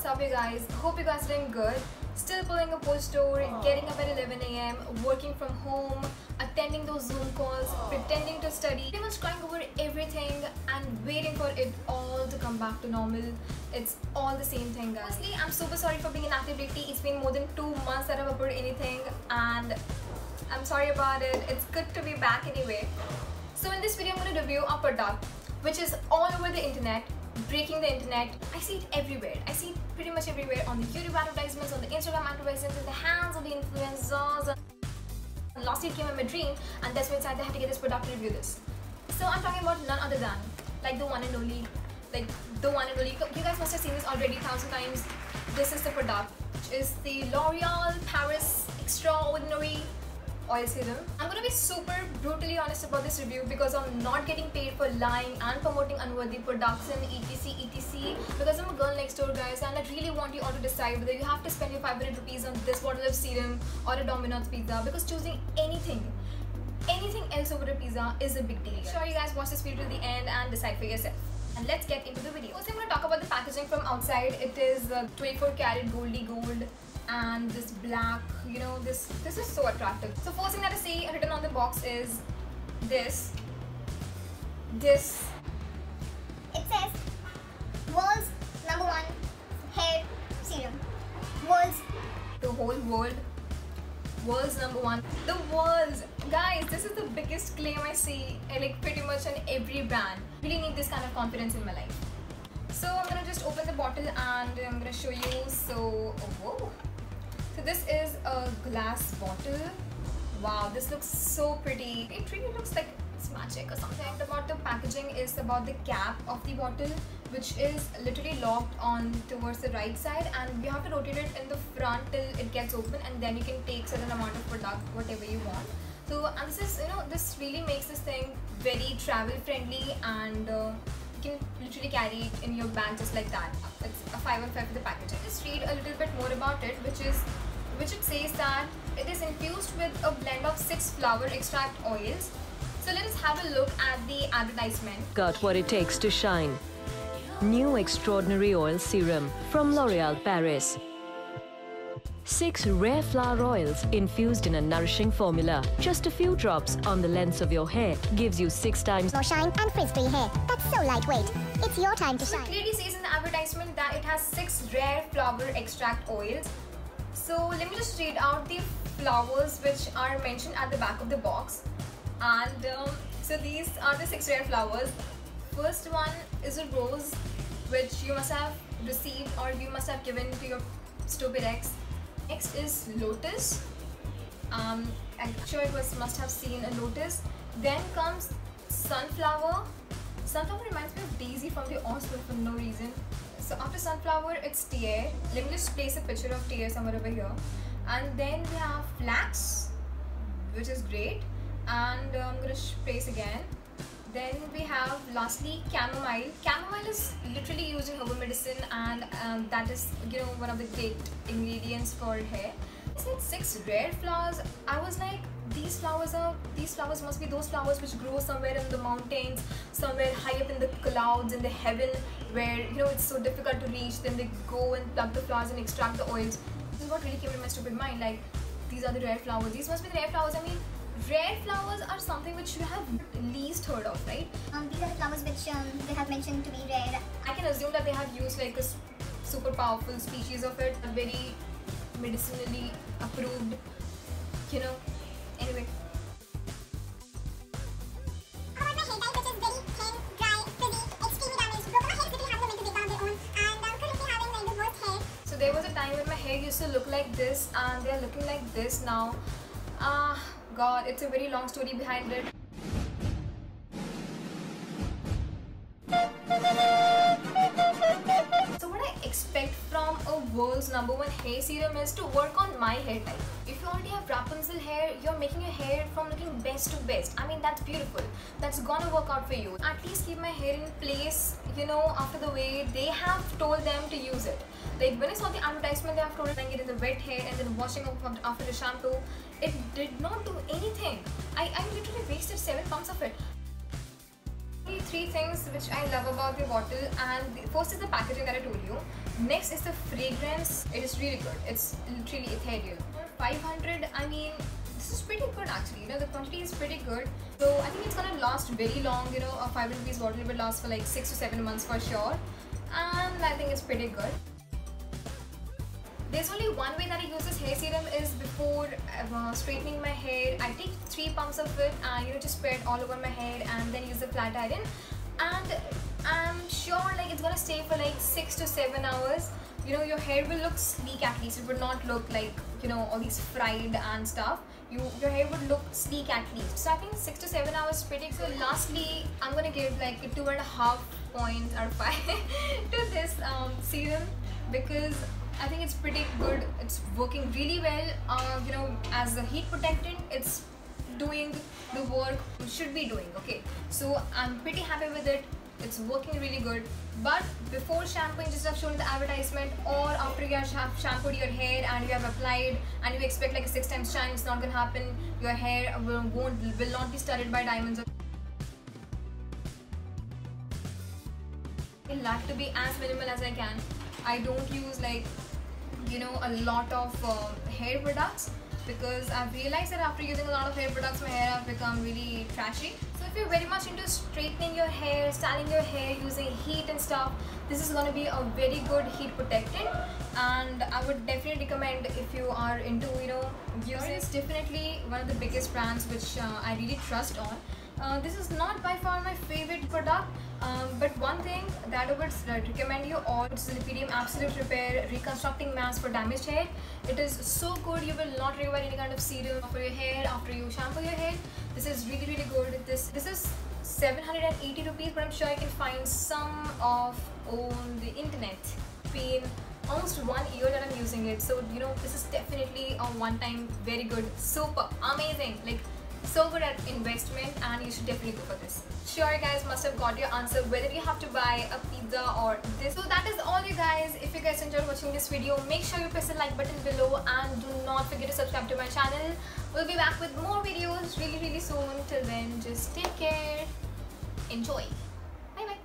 what's up you guys? Hope you guys are doing good. Still pulling a post store, getting up at 11 a.m, working from home, attending those Zoom calls, pretending to study, pretty much crying over everything and waiting for it all to come back to normal. It's all the same thing, guys. Honestly, I'm super sorry for being inactive lately. It's been more than 2 months that I've uploaded anything and I'm sorry about it. It's good to be back anyway. So in this video, I'm going to review a product which is all over the internet, breaking the internet. I see it everywhere. I see it pretty much everywhere on the YouTube advertisements, on the Instagram advertisements, in the hands of the influencers. Last year came in my dream and that's when I decided I had to get this product to review this. So I'm talking about none other than like the one and only. You guys must have seen this already 1,000 times. This is the product, which is the L'Oreal Paris Extraordinary Oil Serum. I'm gonna be super brutally honest about this review because I'm not getting paid for lying and promoting unworthy products and etc because I'm a girl next door, guys, and I really want you all to decide whether you have to spend your 500 rupees on this bottle of serum or a Domino's pizza, because choosing anything else over a pizza is a big deal. Sure, you guys watch this video to the end and decide for yourself. And let's get into the video. First, I'm going to talk about the packaging from outside. It is 24 karat goldy gold and this black, you know, this is so attractive. So first thing that I see written on the box is this. It says world's #1 hair serum. The whole world. World's #1. The world's. Guys, this is the biggest claim I see like pretty much on every brand. Really need this kind of confidence in my life. So I'm gonna just open the bottle and I'm gonna show you. So whoa. So this is a glass bottle. Wow, this looks so pretty. It really looks like it's magic or something. About the packaging is about the cap of the bottle, which is literally locked on towards the right side, and you have to rotate it in the front till it gets open, and then you can take certain amount of product, whatever you want. So, and this is, you know, this really makes this thing very travel friendly, and you can literally carry it in your bag just like that. It's a 5 on 5 for the packaging. Just read a little bit more about it, which it says that it is infused with a blend of 6 flower extract oils. So let us have a look at the advertisement. Got what it takes to shine. New Extraordinary Oil Serum from L'Oreal Paris. 6 rare flower oils infused in a nourishing formula. Just a few drops on the lengths of your hair gives you 6 times more shine and frizz-free hair. That's so lightweight. It's your time to shine. It clearly says in the advertisement that it has 6 rare flower extract oils. So let me just read out the flowers which are mentioned at the back of the box. And so these are the 6 rare flowers. First one is a rose, which you must have received or you must have given to your stupid ex. Next is lotus. I'm sure it must have seen a lotus. Then comes sunflower. Sunflower reminds me of Daisy from the Oscar for no reason. So after sunflower, it's tear. Let me just place a picture of tear somewhere over here. And then we have flax, which is great. And I'm gonna place again. Then we have lastly chamomile. Chamomile is literally used in herbal medicine, and that is, you know, one of the great ingredients for hair. I said 6 rare flowers. I was like, these flowers must be those flowers which grow somewhere in the mountains, somewhere high up in the clouds, in the heaven, where, you know, it's so difficult to reach. Then they go and pluck the flowers and extract the oils. This is what really came to my stupid mind. Like, these are the rare flowers. These must be the rare flowers. I mean, rare flowers are something which you have least heard of, right? These are the flowers which they have mentioned to be rare. I can assume that they have used like a super powerful species of it, very medicinally approved, you know. Anyway. How about my hair, guys, which is very thin, dry, frizzy, extremely damaged. Broken my hair literally having a mental breakdown of their own, and I'm currently having like the worst hair. So there was a time when my hair used to look like this, and they're looking like this now. God, it's a very long story behind it. So what I expect from a world's #1 hair serum is to work on my hair type. If you already have Rapunzel hair, you're making your hair from looking best to best. I mean, that's beautiful. That's gonna work out for you. At least keep my hair in place, you know, after the way they have told them to use it. Like when I saw the advertisement, they have told it in the wet hair and then washing up after the shampoo. It did not do anything. I literally wasted 7 pumps of it. three things which I love about the bottle, and the first is the packaging that I told you. Next is the fragrance. It is really good. It's literally ethereal. For 500, I mean, this is pretty good actually. You know, the quantity is pretty good. So I think it's gonna last very long. You know, a 500 rupees bottle will last for like 6 to 7 months for sure. And I think it's pretty good. There's only one way that I use this hair serum is before straightening my hair. I take 3 pumps of it and just spread all over my head and then use the flat iron. And I'm sure like it's gonna stay for like 6 to 7 hours. Your hair will look sleek at least. It would not look like all these fried and stuff. Your hair would look sleek at least. So I think 6 to 7 hours is pretty good. So lastly, I'm gonna give like a 2.5 points out of 5 to this serum because I think it's pretty good. It's working really well. As a heat protectant, it's doing the work it should be doing. Okay, so I'm pretty happy with it. It's working really good. But before shampooing, just have shown the advertisement, or after you have shampooed your hair and you have applied and you expect like a 6 times shine, it's not gonna happen. Your hair will not be studded by diamonds. I like to be as minimal as I can. I don't use like a lot of hair products because I've realized that after using a lot of hair products, my hair have become really trashy. So if you're very much into straightening your hair, styling your hair using heat and stuff, this is going to be a very good heat protectant, and I would definitely recommend if you are into using. It's definitely one of the biggest brands which I really trust on. This is not by far my favorite product, but one thing that I would recommend you all is the Lipidium Absolute Repair Reconstructing Mask for damaged hair. It is so good. You will not require any kind of serum for your hair after you shampoo your hair. This is really good. This is 780 rupees, but I'm sure I can find some of on the internet. It's been almost 1 year that I'm using it, so this is definitely a one-time very good, super amazing, like so good at investment, and you should definitely go for this. Sure, you guys must have got your answer whether you have to buy a pizza or this. So that is all, you guys. If you guys enjoyed watching this video, make sure you press the like button below and do not forget to subscribe to my channel. We'll be back with more videos really soon. Till then, just take care, enjoy, bye bye.